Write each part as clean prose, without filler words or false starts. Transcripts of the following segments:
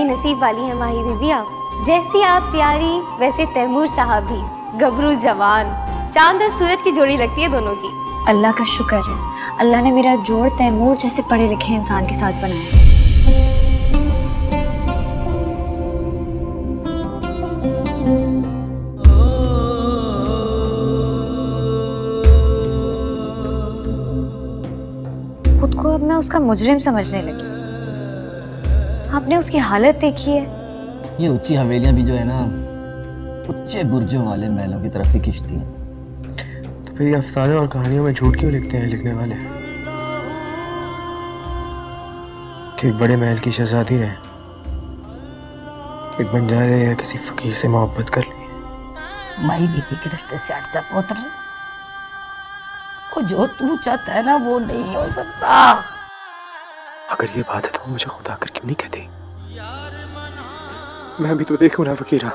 नसीब वाली हैं माही बीबी आप। जैसी आप प्यारी वैसे तैमूर साहब भी गबरू जवान, चांद और सूरज की जोड़ी लगती है दोनों की। अल्लाह का शुक्र है, अल्लाह ने मेरा जोड़ तैमूर जैसे पढ़े लिखे इंसान के साथ बनाया। खुद को अब मैं उसका मुजरिम समझने लगी। आपने उसकी हालत देखी है? ये ऊंची हवेलियां भी जो है ना, ऊंचे बुर्जों वाले महलों की तरफ ही खींचती हैं। तो फिर ये अफसाने और कहानियों में झूठ क्यों लिखते हैं लिखने वाले कि एक बड़े महल की शहजादी ने एक बंजारे या किसी फकीर से मोहब्बत कर ली। माई बीबी के रिश्ते से हट जा पुत्र। वो जो तू चाहता है ना वो नहीं हो सकता। अगर ये बात है तो मुझे खुद आकर क्यों नहीं कहती? मैं भी तो देखूं ना फकीरा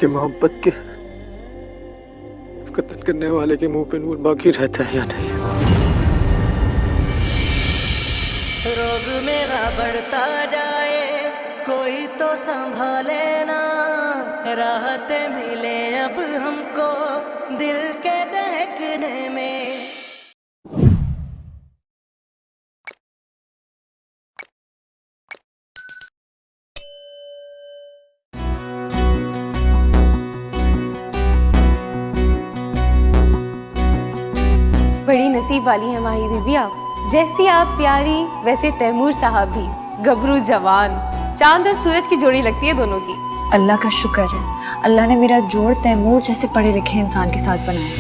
कि मोहब्बत के कत्ल करने वाले के मुंह पे नूर बाकी रहता है या नहीं। रोग मेरा बढ़ता जाए कोई तो संभाले ना, राहत मिले अब हमको दिल के दहकने में। बड़ी नसीब वाली हैं माही बीबी आप। जैसी आप प्यारी वैसे तैमूर साहब भी गबरू जवान, चांद और सूरज की जोड़ी लगती है दोनों की। अल्लाह का शुक्र है, अल्लाह ने मेरा जोड़ तैमूर जैसे पढ़े लिखे इंसान के साथ बनाया।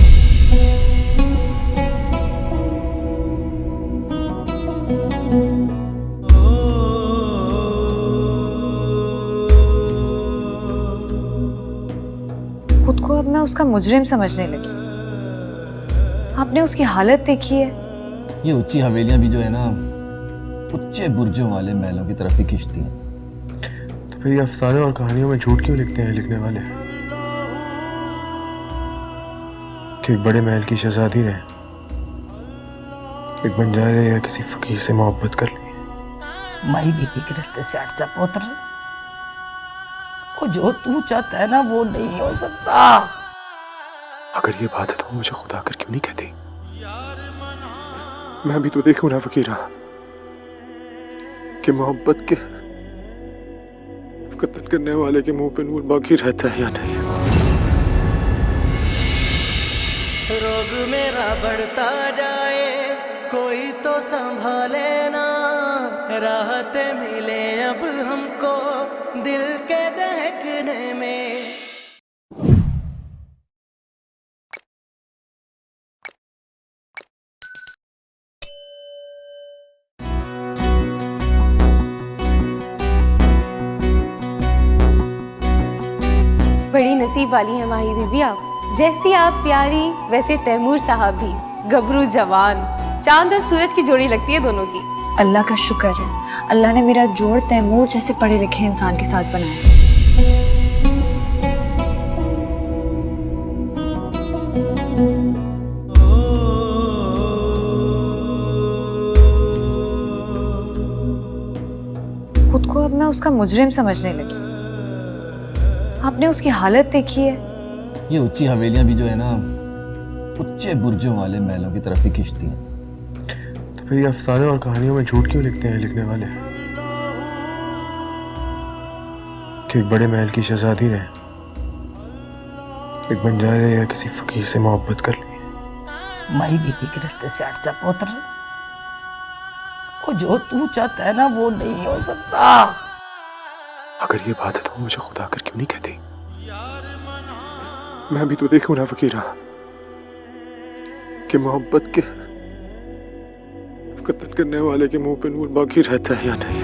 खुद को अब मैं उसका मुजरिम समझने लगी। आपने उसकी हालत देखी है? ये ऊंची हवेलियां भी जो है ना, ऊंचे बुर्जों वाले महलों की तरफ ही खींचती हैं। तो फिर ये अफसाने और कहानियों में झूठ क्यों लिखते हैं लिखने वाले कि एक बड़े महल की शहजादी ने एक बंजारे या किसी फकीर से मोहब्बत कर ली। माई बीबी के रिश्ते से हट जा पुत्र। वो जो तू चाहता है ना वो नहीं हो सकता। अगर ये बात है तो मुझे खुद आकर क्यों नहीं कहती? मैं भी तो देखूं ना फकीरा कि मोहब्बत के कत्ल करने वाले के मुंह पे नूर बाकी रहता है या नहीं। रोग मेरा बढ़ता जाए कोई तो संभाले ना, राहत मिले अब हमको दिल के दहकने में। बड़ी नसीब वाली हैं माही बीबी आप। जैसी आप प्यारी वैसे तैमूर साहब भी गबरू जवान, चांद और सूरज की जोड़ी लगती है दोनों की। अल्लाह का शुक्र है, अल्लाह ने मेरा जोड़ तैमूर जैसे पढ़े लिखे इंसान के साथ बनाया। खुद को अब मैं उसका मुजरिम समझने लगी। आपने उसकी हालत देखी है? ये ऊंची हवेलियां भी जो है ना, ऊंचे बुर्जों वाले महलों की तरफ ही खींचती हैं। तो फिर ये अफसाने और कहानियों में झूठ क्यों लिखते हैं लिखने वाले कि एक बड़े महल की शहजादी ने एक बंजारे या किसी फकीर से मोहब्बत कर ली। माई बीबी के रिश्ते से हट जा पुत्र। वो जो तू चाहता है ना वो नहीं हो सकता। अगर ये बात है तो मुझे खुद आकर क्यों नहीं कहती? मैं भी तो देखूं ना फकीरा कि मोहब्बत के कत्ल करने वाले के मुंह पे नूर बाकी रहता है या नहीं।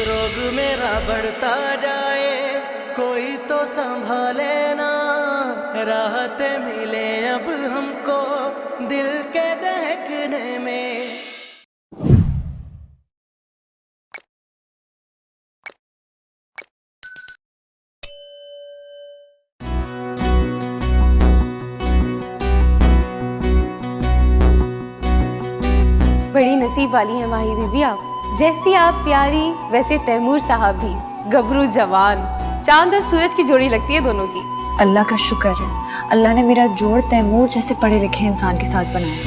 रोग मेरा बढ़ता जाए कोई तो संभाले ना, राहत मिले अब हमको दिल के दहकने में। नसीब वाली हैं माही बीबी आप। जैसी आप प्यारी वैसे तैमूर साहब भी गबरू जवान, चांद और सूरज की जोड़ी लगती है दोनों की। अल्लाह का शुक्र है, अल्लाह ने मेरा जोड़ तैमूर जैसे पढ़े लिखे इंसान के साथ बनाया।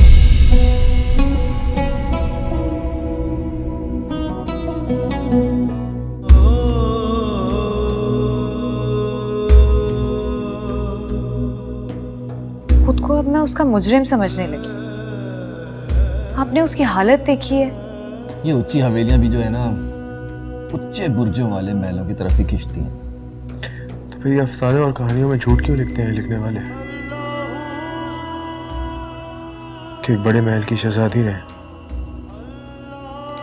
खुद को अब मैं उसका मुजरिम समझने लगी। आपने उसकी हालत देखी है। ये ऊंची हवेलियां भी जो है ना, ऊंचे बुर्जों वाले महलों की तरफ ही खींचती हैं। तो फिर ये अफसाने और कहानियों में झूठ क्यों लिखते हैं लिखने वाले? कि एक बड़े महल की शहजादी रहे,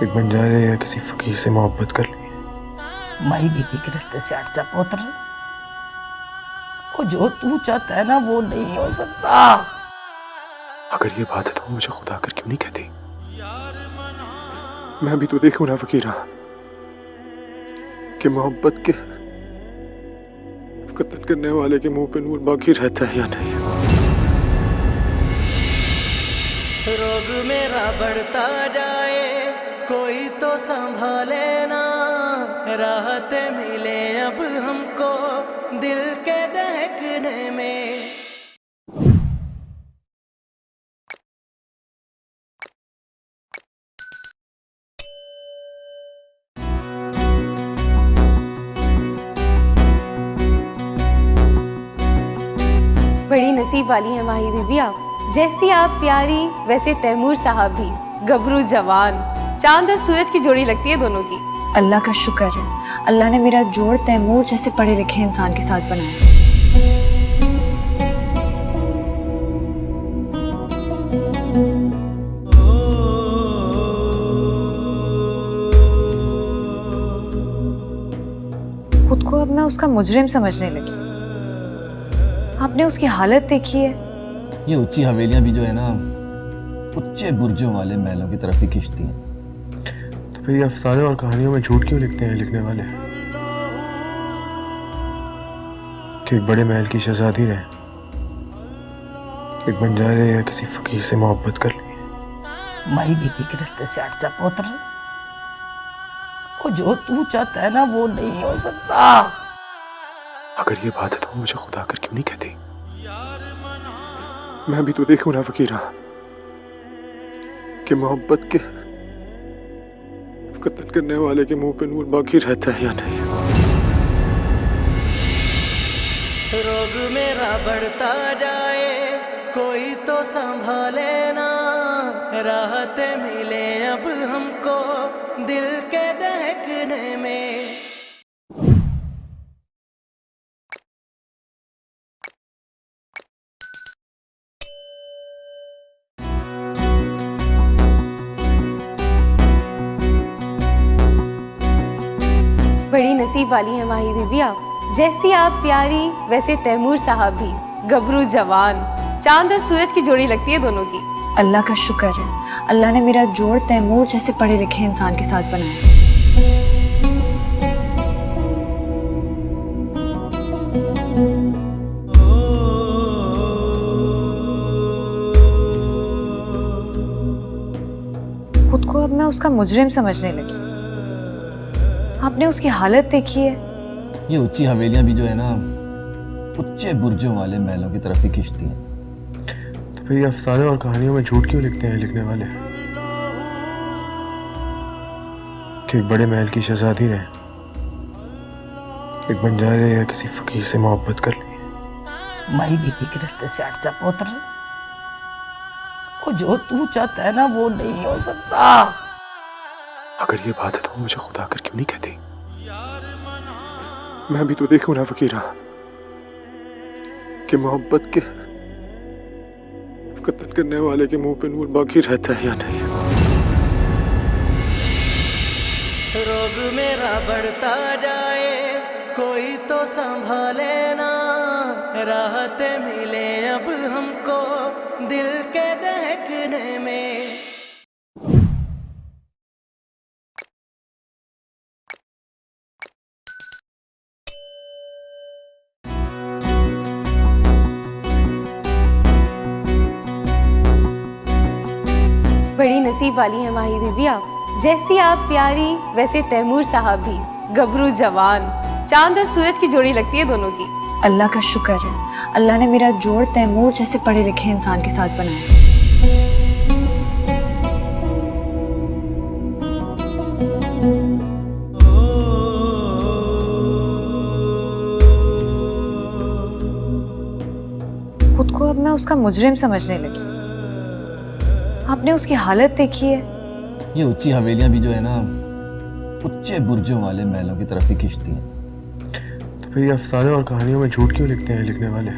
एक बंजारे या किसी फकीर से मोहब्बत कर ली। माई बीबी के रिश्ते से हट जा पुत्र। वो जो तू चाहता है ना वो नहीं हो सकता। अगर ये बात है तो मुझे खुदा कर क्यों नहीं कहती? मैं भी तो देखूं ना फकीरा कि मोहब्बत के कत्ल करने वाले के मुंह पे नूर बाकी रहता है या नहीं। रोग मेरा बढ़ता जाए कोई तो संभाले ना, राहत मिले अब हमको दिल के दहकने में। बड़ी नसीब वाली हैं माही बीबी आप। जैसी आप प्यारी वैसे तैमूर साहब भी गबरू जवान, चांद और सूरज की जोड़ी लगती है दोनों की। अल्लाह का शुक्र है, अल्लाह ने मेरा जोड़ तैमूर जैसे पढ़े लिखे इंसान के साथ बनाया। खुद को अब मैं उसका मुजरिम समझने लगी। आपने उसकी हालत देखी है। ये ऊंची हवेलियां भी जो है ना, ऊंचे बुर्जों वाले महलों की तरफ ही खींचती हैं। तो फिर ये अफसाने और कहानियों में झूठ क्यों लिखते हैं लिखने वाले? कि एक बड़े महल की शहजादी रहे, एक बंजारे या किसी फकीर से मोहब्बत कर ली। माई बीबी के रिश्ते से हट जा पुत्र। वो जो तू चाहता है ना वो नहीं हो सकता। अगर ये बात है तो मुझे खुदा कर क्यों नहीं कहती? मैं भी तो देखूं ना फकीरा कि मोहब्बत के कत्ल करने वाले के मुंह पे नूर बाकी रहता है या नहीं। रोग मेरा बढ़ता जाए कोई तो संभाले ना, राहत मिले अब हमको दिल के दहकने में। बड़ी नसीब वाली हैं माही बीबी आप। जैसी आप प्यारी वैसे तैमूर साहब भी गबरू जवान, चांद और सूरज की जोड़ी लगती है दोनों की। अल्लाह का शुक्र है, अल्लाह ने मेरा जोड़ तैमूर जैसे पढ़े लिखे इंसान के साथ बनाया। खुद को अब मैं उसका मुजरिम समझने लगी। आपने उसकी हालत देखी है। ये ऊंची हवेलियां भी जो है ना, ऊंचे बुर्जों वाले महलों की तरफ ही खींचती हैं। तो फिर ये अफसाने और कहानियों में झूठ क्यों लिखते हैं लिखने वाले? कि एक बड़े महल की शहजादी रहे, एक बंजारे या किसी फकीर से मोहब्बत कर ली। माई बीबी के रिश्ते से हट जा पुत्र। वो जो तू चाहता है ना वो नहीं हो सकता। अगर ये बात है तो मुझे खुदा कर क्यों नहीं कहती? मैं भी तो देखूं ना फकीरा कि मोहब्बत के कत्ल करने वाले के मुंह पे नूर बाकी रहता है या नहीं। रोग मेरा बढ़ता जाए कोई तो संभाले ना, राहत मिले अब हमको दिल के दहकने में। बड़ी नसीब वाली हैं माही बीबी आप। जैसी आप प्यारी वैसे तैमूर साहब भी गबरू जवान, चांद और सूरज की जोड़ी लगती है दोनों की। अल्लाह का शुक्र है, अल्लाह ने मेरा जोड़ तैमूर जैसे पढ़े लिखे इंसान के साथ बनाया। खुद को अब मैं उसका मुजरिम समझने लगी। आपने उसकी हालत देखी है। ये ऊंची हवेलियां भी जो है ना, ऊंचे बुर्जों वाले महलों की तरफ ही खींचती हैं। तो फिर ये अफसाने और कहानियों में झूठ क्यों लिखते हैं लिखने वाले?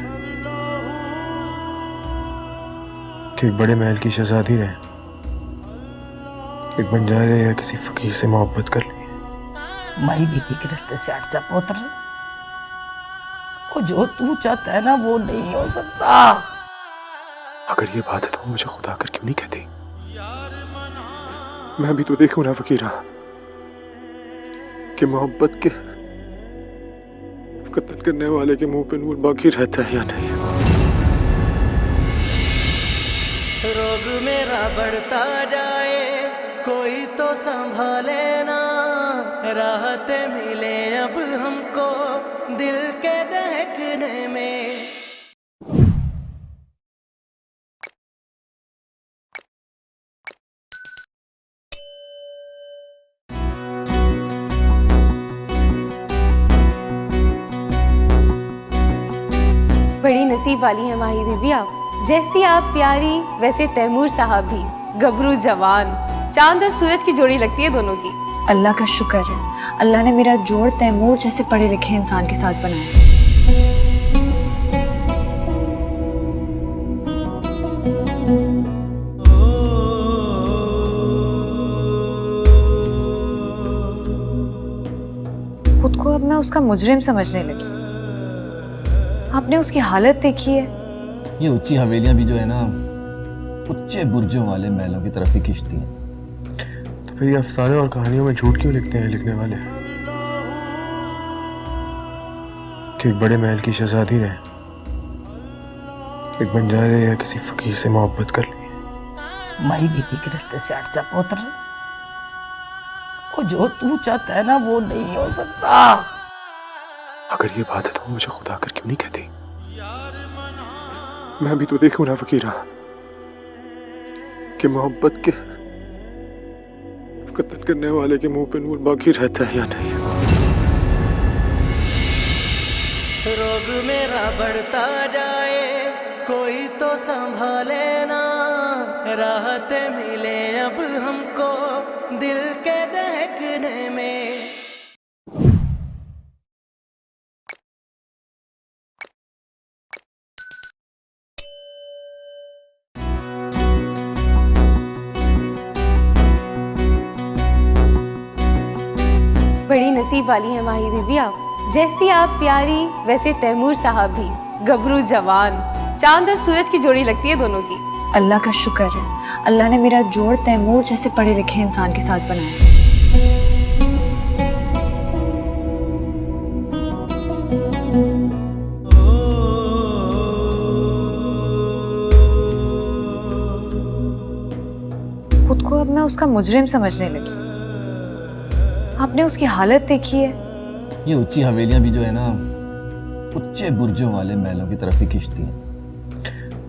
कि एक बड़े महल की शहजादी रहे, एक बंजारे या किसी फकीर से मोहब्बत कर ली। माई बीबी के रिश्ते से हट जा पुत्र। वो जो तू चाहता है ना वो नहीं हो सकता। अगर ये बात है तो मुझे खुदा कर क्यों नहीं कहती? मैं भी तो देखूं ना फकीरा कि मोहब्बत के कत्ल करने वाले के मुंह पे नूर बाकी रहता है या नहीं। रोग मेरा बढ़ता जाए कोई तो संभाले ना, राहत मिले अब हमको दिल के दहकने में। बड़ी नसीब वाली हैं माही बीबी आप। जैसी आप प्यारी वैसे तैमूर साहब भी गबरू जवान, चांद और सूरज की जोड़ी लगती है दोनों की। अल्लाह का शुक्र है, अल्लाह ने मेरा जोड़ तैमूर जैसे पढ़े लिखे इंसान के साथ बनाया। खुद को अब मैं उसका मुजरिम समझने लगी। आपने उसकी हालत देखी है। ये ऊंची हवेलियां भी जो है ना, ऊंचे बुर्जों वाले महलों की तरफ ही खींचती हैं। तो फिर ये अफसाने और कहानियों में झूठ क्यों लिखते हैं लिखने वाले? कि एक बड़े महल की शहजादी रहे, एक बंजारे या किसी फकीर से मोहब्बत कर ली। माई बीबी के रिश्ते से हट जा पुत्र। वो जो तू चाहता है ना वो नहीं हो सकता। अगर ये बात है तो मुझे खुदा कर क्यों नहीं कहती? मैं भी तो देखूं ना फकीरा कि मोहब्बत के कत्ल करने वाले के मुंह पे नूर बाकी रहता है या नहीं। रोग मेरा बढ़ता जाए कोई तो संभाले ना, राहत मिले अब हमको दिल के दहकने में। बड़ी नसीब वाली हैं माही बीबी आप। जैसी आप प्यारी वैसे तैमूर साहब भी गबरू जवान, चांद और सूरज की जोड़ी लगती है दोनों की। अल्लाह का शुक्र है, अल्लाह ने मेरा जोड़ तैमूर जैसे पढ़े लिखे इंसान के साथ बनाया। खुद को अब मैं उसका मुजरिम समझने लगी। आपने उसकी हालत देखी है। ये ऊंची हवेलियां भी जो है ना, ऊंचे बुर्जों वाले महलों की तरफ ही खींचती हैं।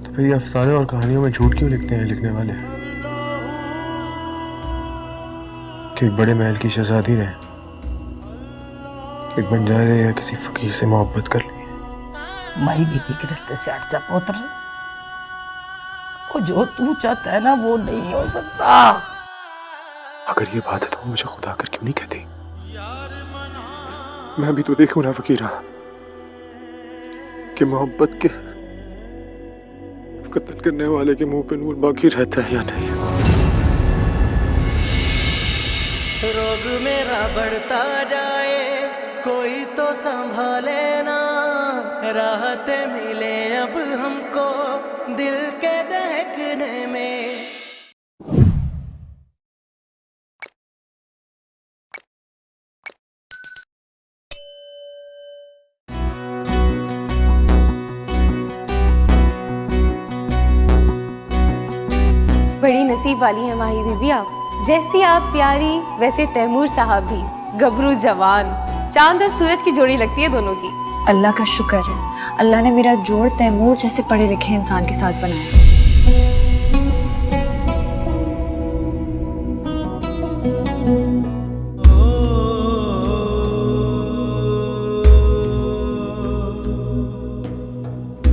तो फिर ये अफसाने और कहानियों में झूठ क्यों लिखते हैं लिखने वाले? कि एक बड़े महल की शहजादी रहे, एक बंजारे या किसी फकीर से मोहब्बत कर ली। माई बीबी के रिश्ते से हट जा पुत्र। वो जो तू चाहता है ना वो नहीं हो सकता। अगर ये बात है तो मुझे खुदा कर क्यों नहीं कहती? मैं भी तो देखूं ना फकीरा कि मोहब्बत के कत्ल करने वाले के मुंह पे नूर बाकी रहता है या नहीं। रोग मेरा बढ़ता जाए कोई तो संभाले ना, राहत मिले अब हमको दिल के दहकने में। बड़ी नसीब नसीब वाली हैं माही बीबी आप। जैसी आप प्यारी वैसे तैमूर साहब भी, गबरू जवान, चांद और सूरज की जोड़ी लगती है दोनों की। अल्लाह का शुक्र है, अल्लाह ने मेरा जोड़ तैमूर जैसे पढ़े लिखे इंसान के साथ बनाया।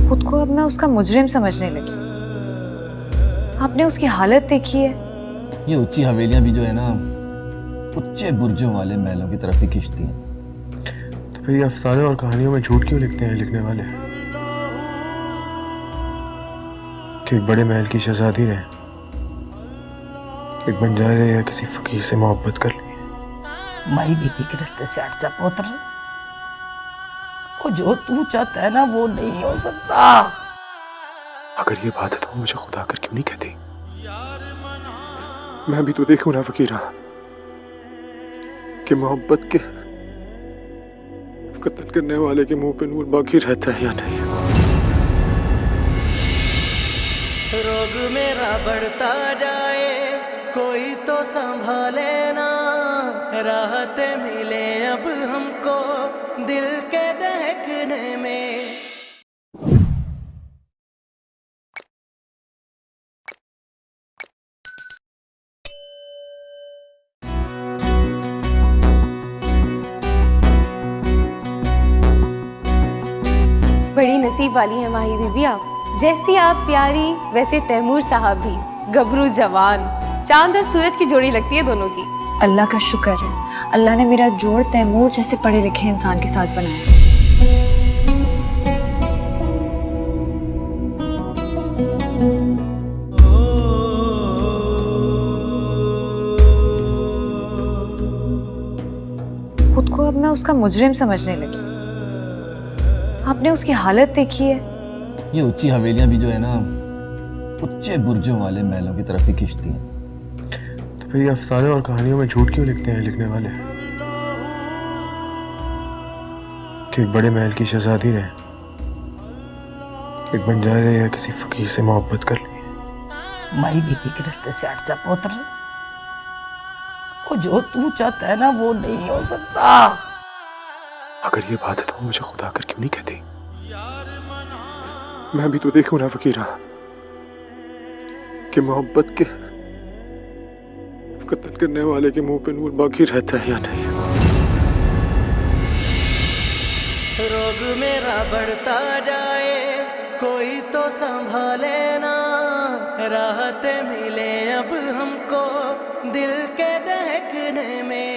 खुद को अब मैं उसका मुजरिम समझने लगी। आपने उसकी हालत देखी है? ये ऊंची हवेलियां भी जो है ना, ऊंचे बुर्जों वाले महलों की तरफ ही खींचती हैं। तो फिर ये अफसाने और कहानियों में झूठ क्यों लिखते हैं लिखने वाले? कि एक बड़े महल की शहजादी ने एक बंजारे या किसी फकीर से मोहब्बत कर ली। माई बीबी के रिश्ते से हट जा पुत्र। वो जो तू चाहता है ना वो नहीं हो सकता। अगर ये बात है तो मुझे खुदा कर क्यों नहीं कहती? मैं भी तो देखूं ना फकीरा कि मोहब्बत के कत्ल करने वाले के मुंह पे नूर बाकी रहता है या नहीं। रोग मेरा बढ़ता जाए कोई तो संभाले ना, राहत मिले अब हमको दिल के दहकने में। बड़ी नसीब वाली हैं माही बीबी आप। जैसी आप प्यारी वैसे तैमूर साहब भी, गबरू जवान, चांद और सूरज की जोड़ी लगती है दोनों की। अल्लाह का शुक्र है, अल्लाह ने मेरा जोड़ तैमूर जैसे पढ़े लिखे इंसान के साथ बनाया। खुद को अब मैं उसका मुजरिम समझने लगी। आपने उसकी हालत देखी है? ये ऊंची हवेलियां भी जो है ना, ऊंचे बुर्जों वाले महलों की तरफ ही खींचती हैं। तो फिर ये अफसाने और कहानियों में झूठ क्यों लिखते हैं लिखने वाले? कि एक बड़े महल की शहजादी ने एक बंजारे या किसी फकीर से मोहब्बत कर ली। माई बीबी के रिश्ते से हट जा पुत्र। वो जो तू चाहता है ना वो नहीं हो सकता। अगर ये बात है तो मुझे खुदा कर क्यों नहीं कहती? मैं भी तो देखूं ना फकीरा कि मोहब्बत के कत्ल करने वाले के मुंह पे नूर बाकी रहता है या नहीं। रोग मेरा बढ़ता जाए कोई तो संभाले ना, राहत मिले अब हमको दिल के दहकने में।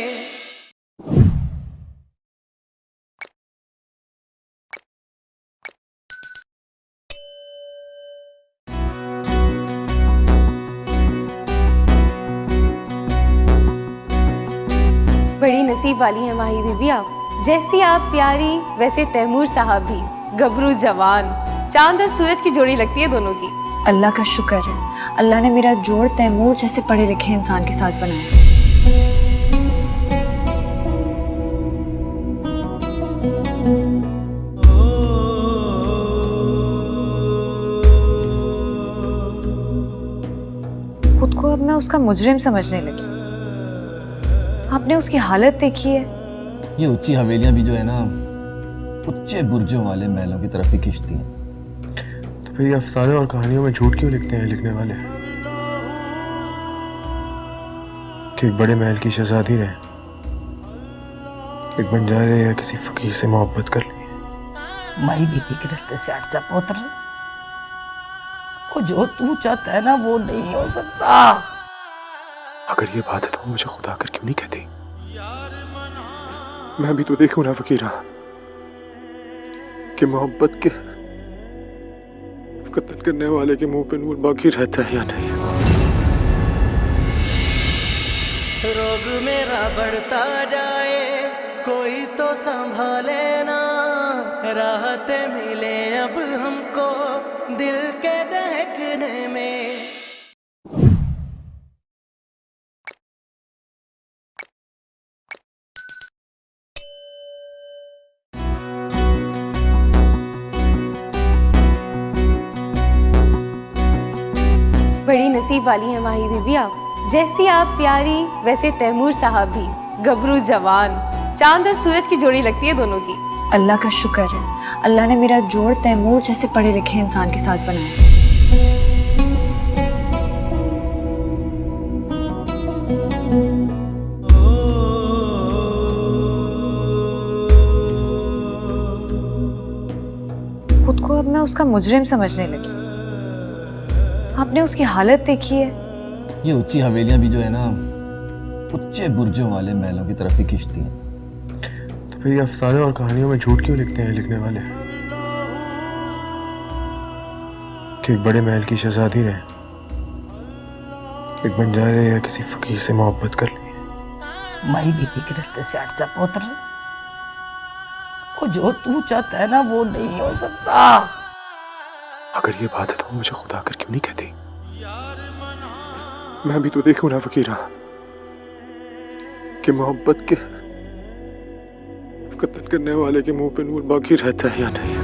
बड़ी नसीब वाली हैं माही बीबी आप। जैसी आप प्यारी वैसे तैमूर साहब भी, गबरू जवान, चांद और सूरज की जोड़ी लगती है दोनों की। अल्लाह का शुक्र है, अल्लाह ने मेरा जोड़ तैमूर जैसे पढ़े लिखे इंसान के साथ बनाया। खुद को अब मैं उसका मुजरिम समझने लगी। आपने उसकी हालत देखी है? ये ऊंची हवेलियां भी जो है ना, ऊंचे बुर्जों वाले महलों की तरफ ही खींचती हैं। तो फिर ये अफसाने और कहानियों में झूठ क्यों लिखते हैं लिखने वाले? कि एक बड़े महल की शहजादी ने एक बंजारे या किसी फकीर से मोहब्बत कर ली। माई बीबी के रिश्ते से हट जा पुत्र। वो जो तू चाहता है ना वो नहीं हो सकता। अगर ये बात है तो मुझे खुदा कर क्यों नहीं कहती? मैं भी तो देखूं ना फकीरा कि मोहब्बत के कत्ल करने वाले के मुंह पे नूर बाकी रहता है या नहीं। रोग मेरा बढ़ता जाए कोई तो संभाले ना, राहत मिले अब हमको दिल के दहकने में। बड़ी नसीब वाली हैं माही बीबी आप। जैसी आप प्यारी वैसे तैमूर साहब भी गबरू जवान, चांद और सूरज की जोड़ी लगती है दोनों की। अल्लाह का शुक्र है, अल्लाह ने मेरा जोड़ तैमूर जैसे पढ़े लिखे इंसान के साथ बनाया। खुद को अब मैं उसका मुजरिम समझने लगी। आपने उसकी हालत देखी है? ये ऊंची हवेलियां भी जो है ना, ऊंचे बुर्जों वाले महलों की तरफ ही खींचती हैं। तो फिर ये अफसाने और कहानियों में झूठ क्यों लिखते हैं लिखने वाले? कि एक बड़े महल की शहजादी ने एक बंजारे या किसी फकीर से मोहब्बत कर ली। माई बीबी के रिश्ते से हट जा पुत्र। वो जो तू चाहता है ना वो नहीं हो सकता। अगर ये बात है तो मुझे खुदा कर क्यों नहीं कहती? मैं भी तो देखूं ना फकीरा कि मोहब्बत के कत्ल करने वाले के मुंह पे नूर बाकी रहता है या नहीं।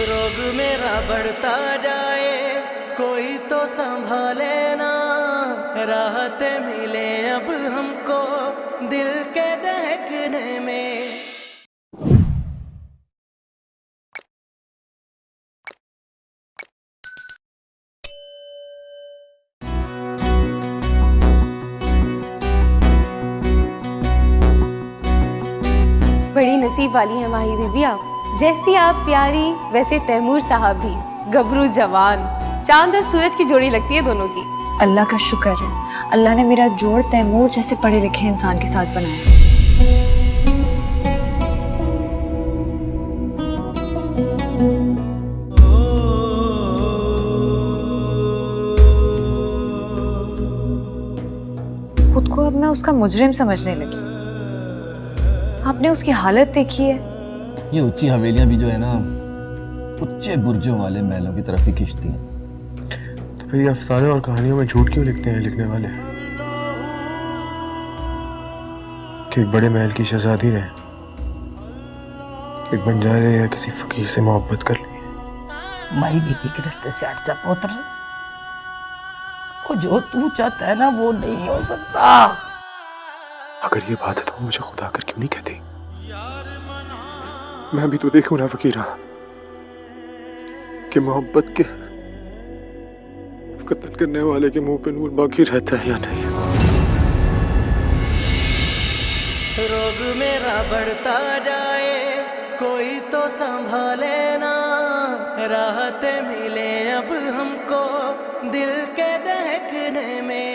रोग मेरा बढ़ता जाए कोई तो संभाले ना, राहत मिले अब हमको दिल के दहकने में। बड़ी नसीब वाली हैं माही बीबी आप। जैसी आप प्यारी वैसे तैमूर साहब भी गबरू जवान, चांद और सूरज की जोड़ी लगती है दोनों की। अल्लाह का शुक्र है, अल्लाह ने मेरा जोड़ तैमूर जैसे पढ़े लिखे इंसान के साथ बनाया। खुद को अब मैं उसका मुजरिम समझने लगी। आपने उसकी हालत देखी है? ये ऊंची हवेलियां भी जो है ना, ऊंचे बुर्जों वाले महलों की तरफ ही खींचती हैं। तो फिर ये अफसाने और कहानियों में झूठ क्यों लिखते हैं लिखने वाले? कि एक बड़े महल की शहजादी ने एक बंजारे या किसी फकीर से मोहब्बत कर ली। माई बीबी के रिश्ते से हट जा पुत्र। वो जो तू चाहता है ना वो नहीं हो सकता। अगर ये बात है तो मुझे खुदा कर क्यों नहीं कहती? मैं भी तो देखूं ना फकीरा कि मोहब्बत के कत्ल करने वाले के मुंह पे नूर बाकी रहता है या नहीं। रोग मेरा बढ़ता जाए कोई तो संभाले ना, राहत मिले अब हमको दिल के दहकने में।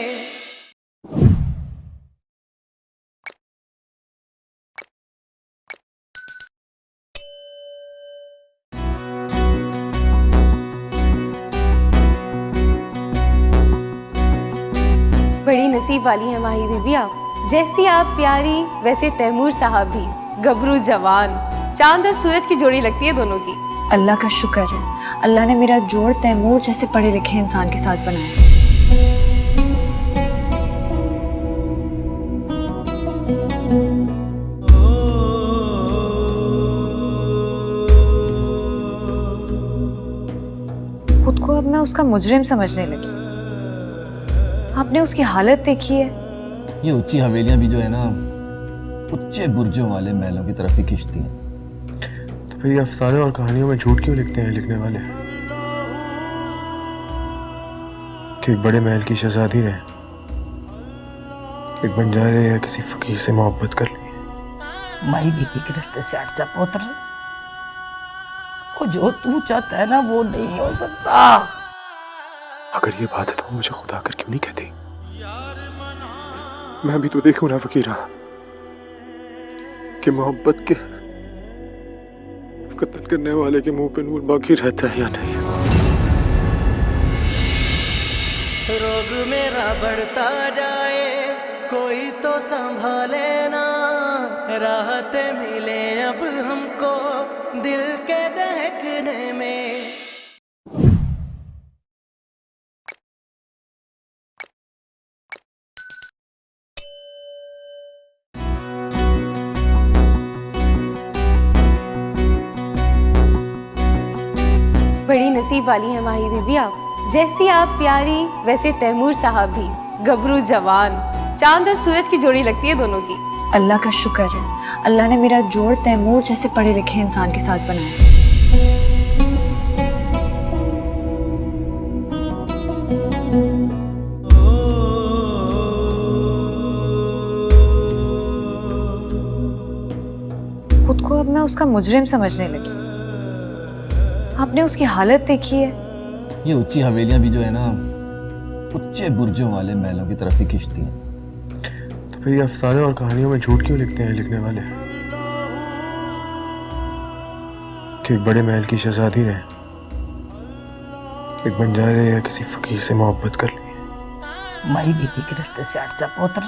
बड़ी नसीब वाली हैं माही बीबी आप। जैसी आप प्यारी वैसे तैमूर साहब भी गबरू जवान, चांद और सूरज की जोड़ी लगती है दोनों की। अल्लाह का शुक्र है, अल्लाह ने मेरा जोड़ तैमूर जैसे पढ़े लिखे इंसान के साथ बनाया। खुद को अब मैं उसका मुजरिम समझने लगी। आपने उसकी हालत देखी है? ये ऊंची हवेलियां भी जो है ना, ऊंचे बुर्जों वाले महलों की तरफ ही खींचती हैं। तो फिर ये अफसाने और कहानियों में झूठ क्यों लिखते हैं लिखने वाले? कि एक बड़े महल की शहजादी ने एक बंजारे या किसी फकीर से मोहब्बत कर ली। माई बीबी के रिश्ते से हट जा पुत्र। वो जो तू चाहता है ना वो नहीं हो सकता। अगर ये बात है तो मुझे खुदा कर क्यों नहीं कहती? मैं भी तो देखूं ना फकीरा कि मोहब्बत के कत्ल करने वाले के मुंह पे नूर बाकी रहता है या नहीं। रोग मेरा बढ़ता जाए कोई तो संभाले ना, राहत मिले अब हमको दिल के दहकने में। बड़ी नसीब वाली हैं माही बीबी आप। जैसी आप प्यारी वैसे तैमूर साहब भी गबरू जवान, चांद और सूरज की जोड़ी लगती है दोनों की। अल्लाह का शुक्र है, अल्लाह ने मेरा जोड़ तैमूर जैसे पढ़े लिखे इंसान के साथ बनाया। खुद को अब मैं उसका मुजरिम समझने लगी। आपने उसकी हालत देखी है? ये ऊंची हवेलियां भी जो है ना, ऊंचे बुर्जों वाले महलों की तरफ ही खींचती हैं। तो फिर ये अफसाने और कहानियों में झूठ क्यों लिखते हैं लिखने वाले? कि एक बड़े महल की शहजादी ने एक बंजारे या किसी फकीर से मोहब्बत कर ली। माई बीबी के रिश्ते से हट जा पुत्र।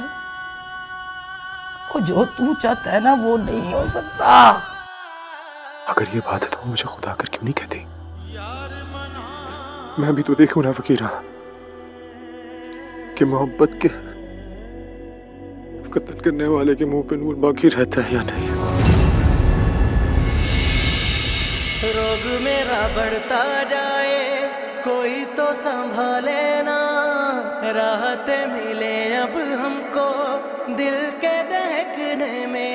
वो जो तू चाहता है ना वो नहीं हो सकता। अगर ये बात है तो मुझे खुदा कर क्यों नहीं कहती? मैं भी तो देखूं ना फकीरा कि मोहब्बत के कत्ल करने वाले के मुंह पे नूर बाकी रहता है या नहीं। रोग मेरा बढ़ता जाए कोई तो संभाले ना, राहत मिले अब हमको दिल के दहकने में।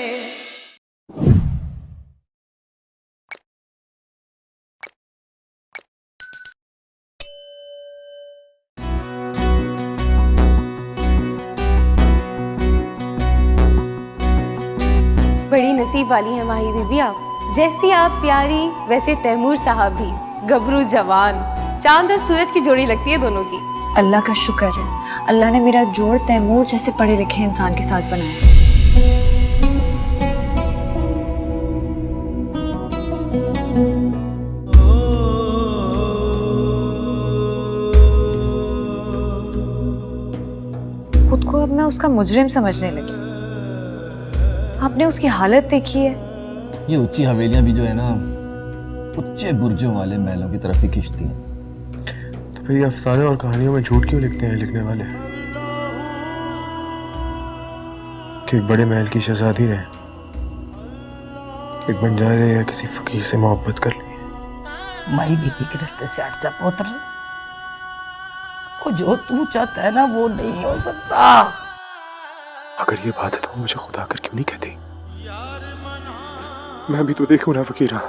बड़ी नसीब वाली हैं माही बीबी आप। जैसी आप प्यारी वैसे तैमूर साहब भी गबरू जवान, चांद और सूरज की जोड़ी लगती है दोनों की। अल्लाह का शुक्र है, अल्लाह ने मेरा जोड़ तैमूर जैसे पढ़े लिखे इंसान के साथ बनाया। खुद को अब मैं उसका मुजरिम समझने लगी। आपने उसकी हालत देखी है? ये ऊंची हवेलियां भी जो है ना, ऊंचे बुर्जों वाले महलों की तरफ ही खींचती हैं। तो फिर ये अफसाने और कहानियों में झूठ क्यों लिखते हैं लिखने वाले? कि एक बड़े महल की शहजादी ने एक बंजारे या किसी फकीर से मोहब्बत कर ली। माई बीबी के रिश्ते से हट जा पुत्र। वो जो तू चाहता है ना वो नहीं हो सकता। अगर ये बात है तो मुझे खुदा कर क्यों नहीं कहती? मैं भी तो देखूं ना फकीरा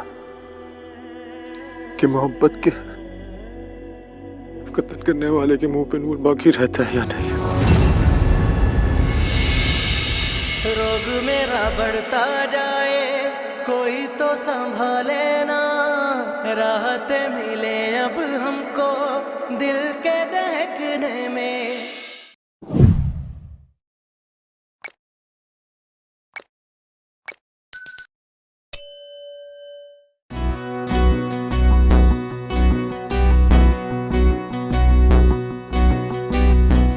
कि मोहब्बत के कत्ल करने वाले के मुंह पे नूर बाकी रहता है या नहीं। रोग मेरा बढ़ता जाए कोई तो संभाले ना, राहत मिले अब हमको दिल के दहकने में।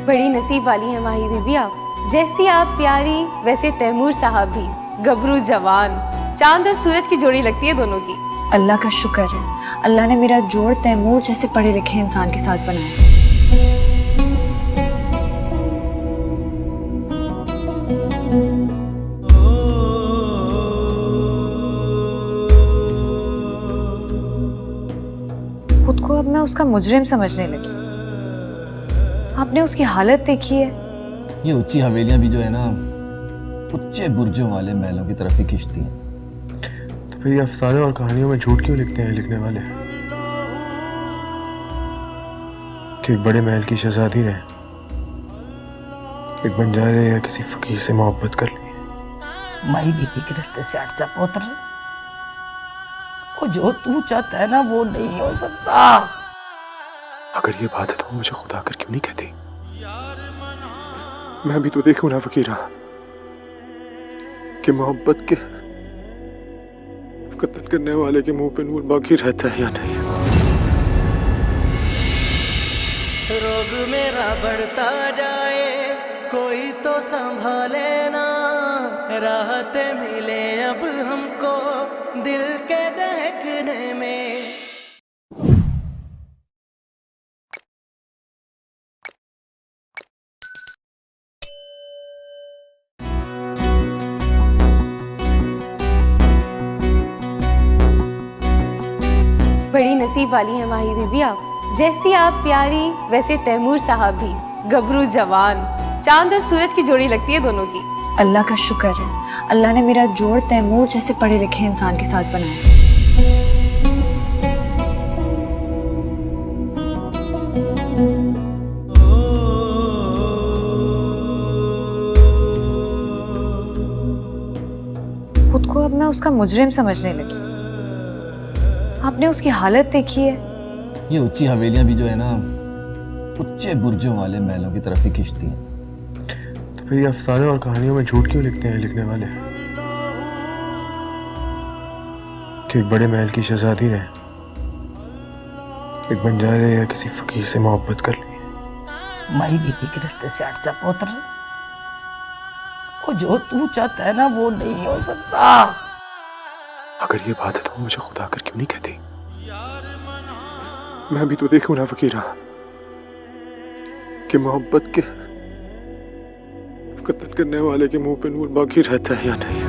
बड़ी नसीब वाली हैं माही बीबी आप। जैसी आप प्यारी वैसे तैमूर साहब भी गबरू जवान, चांद और सूरज की जोड़ी लगती है दोनों की। अल्लाह का शुक्र है, अल्लाह ने मेरा जोड़ तैमूर जैसे पढ़े लिखे इंसान के साथ बनाया। खुद को अब मैं उसका मुजरिम समझने लगी। आपने उसकी हालत देखी है? ये ऊंची हवेलियां भी जो है ना, ऊंचे बुर्जों वाले महलों की तरफ ही खींचती हैं। तो फिर ये अफसाने और कहानियों में झूठ क्यों लिखते हैं लिखने वाले? कि एक बड़े महल की शहजादी ने एक बंजारे या किसी फकीर से मोहब्बत कर ली। माई बीबी के रिश्ते से हट जा पुत्र। वो जो तू चाहता है ना वो नहीं हो सकता। अगर ये बात है तो मुझे खुदा कर क्यों नहीं कहती? मैं भी तो देखूं ना फकीरा कि मोहब्बत के कत्ल करने वाले के मुंह पे नूर बाकी रहता है या नहीं। रोग मेरा बढ़ता जाए कोई तो संभाले ना, राहत मिले अब हमको दिल के दहकने में। बड़ी नसीब वाली हैं माही बीबी आप। जैसी आप प्यारी वैसे तैमूर साहब भी गबरू जवान, चांद और सूरज की जोड़ी लगती है दोनों की। अल्लाह का शुक्र है, अल्लाह ने मेरा जोड़ तैमूर जैसे पढ़े लिखे इंसान के साथ बनाया। खुद को अब मैं उसका मुजरिम समझने लगी। आपने उसकी हालत देखी है? ये ऊंची हवेलियां भी जो है ना, ऊंचे बुर्जों वाले महलों की तरफ ही खींचती हैं। तो फिर ये अफसाने और कहानियों में झूठ क्यों लिखते हैं लिखने वाले? कि एक बड़े महल की शहजादी ने एक बंजारे या किसी फकीर से मोहब्बत कर ली। माई बीबी के रिश्ते से हट जा पुत्र। वो जो तू चाहता है ना वो नहीं हो सकता। अगर ये बात है तो मुझे खुदा कर क्यों नहीं कहती? मैं भी तो देखूं ना फकीरा कि मोहब्बत के कत्ल करने वाले के मुंह पे नूर बाकी रहता है या नहीं।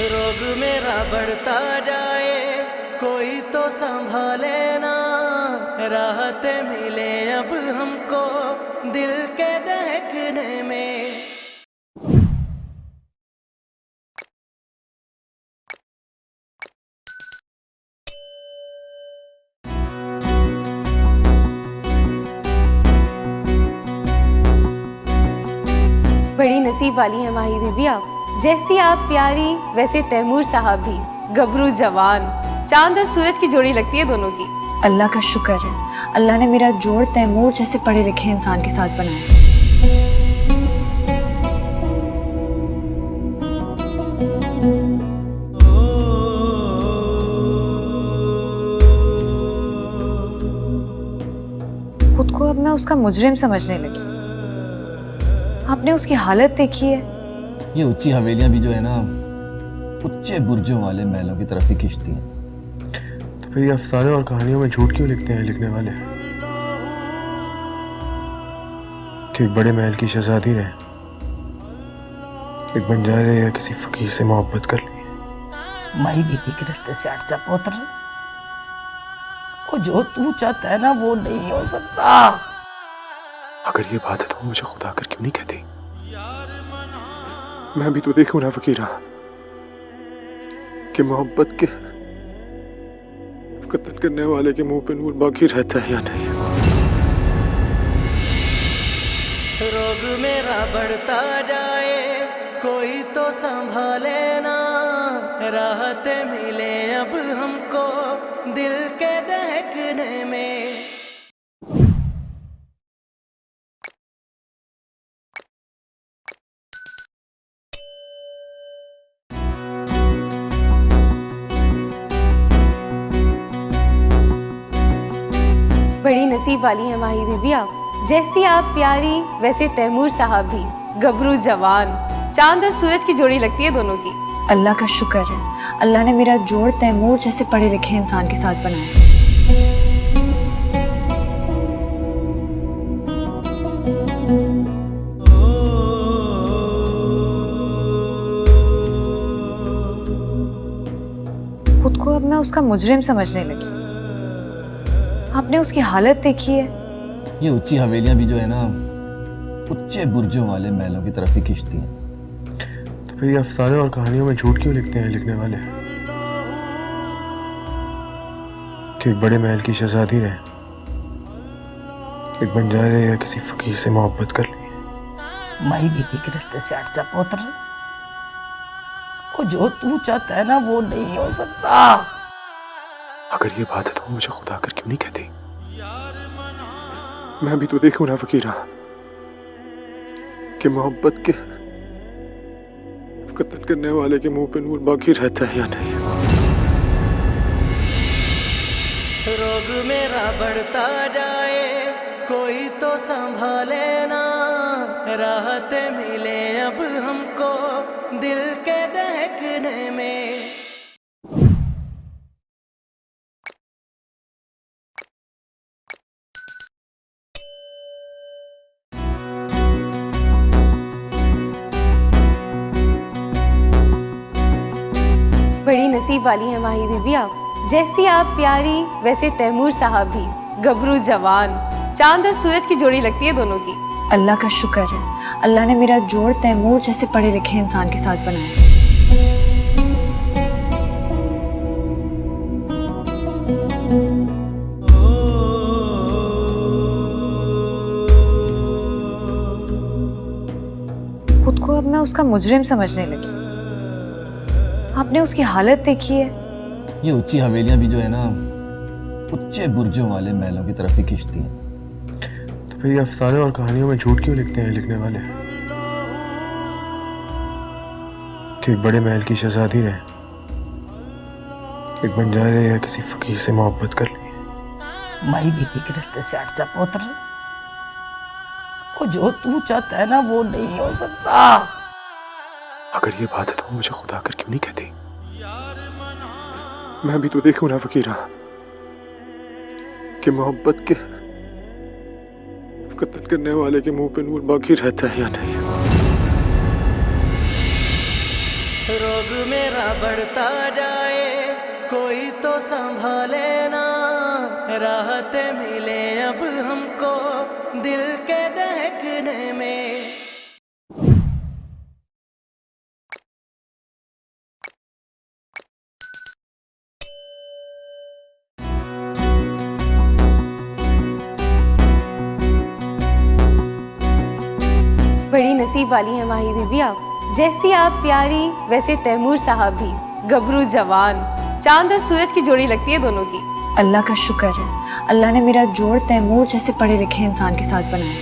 रोग मेरा बढ़ता जाए कोई तो संभाले ना, राहत मिले अब हमको दिल के दहकने में। बड़ी नसीब वाली हैं माही बीबी आप। जैसी आप प्यारी वैसे तैमूर साहब भी गबरू जवान, चांद और सूरज की जोड़ी लगती है दोनों की। अल्लाह का शुक्र है, अल्लाह ने मेरा जोड़ तैमूर जैसे पढ़े लिखे इंसान के साथ बनाया। खुद को अब मैं उसका मुजरिम समझने लगी। आपने उसकी हालत देखी है? ये ऊंची हवेलियां भी जो है ना, ऊंचे बुर्जों वाले महलों की तरफ ही खींचती हैं। तो फिर ये अफसाने और कहानियों में झूठ क्यों लिखते हैं लिखने वाले? कि एक बड़े महल की शहजादी ने एक बंजारे या किसी फकीर से मोहब्बत कर ली। माई बीबी के रिश्ते से हट जा पुत्र। वो जो तू चाहता है ना वो नहीं हो सकता। अगर ये बात है तो मुझे खुदा कर क्यों नहीं कहती? मैं भी तो देखूं ना फकीरा कि मोहब्बत के कत्ल करने वाले के मुंह पे नूर बाकी रहता है या नहीं। रोग मेरा बढ़ता जाए कोई तो संभाले ना, राहत मिले अब हमको दिल के दहकने में। बड़ी नसीब वाली हैं माही बीबी आप। जैसी आप प्यारी वैसे तैमूर साहब भी गबरू जवान, चांद और सूरज की जोड़ी लगती है दोनों की। अल्लाह का शुक्र है, अल्लाह ने मेरा जोड़ तैमूर जैसे पढ़े लिखे इंसान के साथ बनाया। खुद को अब मैं उसका मुजरिम समझने लगी। आपने उसकी हालत देखी है? ये ऊंची हवेलियां भी जो है ना, ऊंचे बुर्जों वाले महलों की तरफ ही खींचती हैं। तो फिर ये अफसाने और कहानियों में झूठ क्यों लिखते हैं लिखने वाले? कि एक बड़े महल की शहजादी ने एक बंजारे या किसी फकीर से मोहब्बत कर ली। माई बीबी के रिश्ते से हट जा पुत्र। वो जो तू चाहता है ना वो नहीं हो सकता। अगर ये बात है तो मुझे खुदा कर क्यों नहीं कहती? मैं भी तो देखूं ना फकीरा कि मोहब्बत के कत्ल करने वाले के मुंह पे नूर बाकी रहता है या नहीं। रोग मेरा बढ़ता जाए कोई तो संभाले ना, राहत मिले अब हमको दिल के दहकने में। बड़ी नसीब नसीब वाली हैं माही बीबी आप। जैसी आप प्यारी वैसे तैमूर साहब भी, गबरू जवान, चांद और सूरज की जोड़ी लगती है दोनों की। अल्लाह का शुक्र है, अल्लाह ने मेरा जोड़ तैमूर जैसे पढ़े लिखे इंसान के साथ बनाया। खुद को अब मैं उसका मुजरिम समझने लगी। आपने उसकी हालत देखी है? ये ऊंची हवेलियां भी जो है ना, ऊंचे बुर्जों वाले महलों की तरफ ही खींचती हैं। तो फिर ये अफसाने और कहानियों में झूठ क्यों लिखते हैं लिखने वाले? कि एक बड़े महल की शहजादी ने एक बंजारे या किसी फकीर से मोहब्बत कर ली। माई बीबी के रिश्ते से हट जा पुत्र। वो जो तू चाहता है ना वो नहीं हो सकता। अगर ये बात है तो मुझे खुदा कर क्यों नहीं कहती? मैं भी तो देखूं ना फकीरा कि मोहब्बत के कत्ल करने वाले के मुंह पे नूर बाकी रहता है या नहीं। रोग मेरा बढ़ता जाए कोई तो संभाले ना, राहत मिले अब हमको दिल के दहकने में। बड़ी नसीब वाली हैं माही बीबी आप। जैसी आप प्यारी वैसे तैमूर साहब भी, गबरू जवान, चांद और सूरज की जोड़ी लगती है दोनों की। अल्लाह का शुक्र है, अल्लाह ने मेरा जोड़ तैमूर जैसे पढ़े लिखे इंसान के साथ बनाया।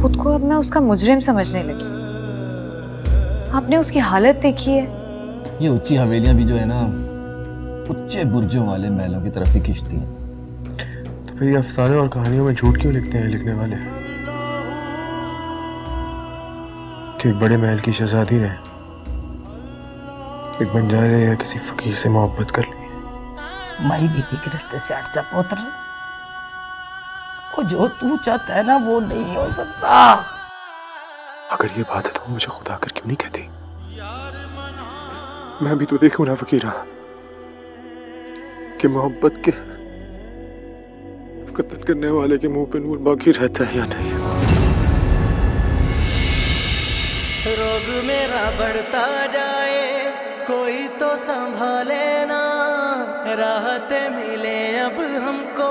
खुद को अब मैं उसका मुजरिम समझने लगी। आपने उसकी हालत देखी है? ये ऊंची हवेलियां भी जो है ना, ऊंचे बुर्जों वाले महलों की तरफ ही खींचती हैं। तो फिर ये अफसाने और कहानियों में झूठ क्यों लिखते हैं लिखने वाले? कि एक बड़े महल की शहजादी ने एक बंजारे या किसी फकीर से मोहब्बत कर ली। माई बीबी के रिश्ते से हट जा पुत्र। वो जो तू चाहता है ना वो नहीं हो सकता। अगर ये बात है तो मुझे खुदा कर क्यों नहीं कहती? मैं भी तो देखूं ना फकीरा कि मोहब्बत के कत्ल करने वाले के मुंह पे नूर बाकी रहता है या नहीं। रोग मेरा बढ़ता जाए कोई तो संभाले ना, राहत मिले अब हमको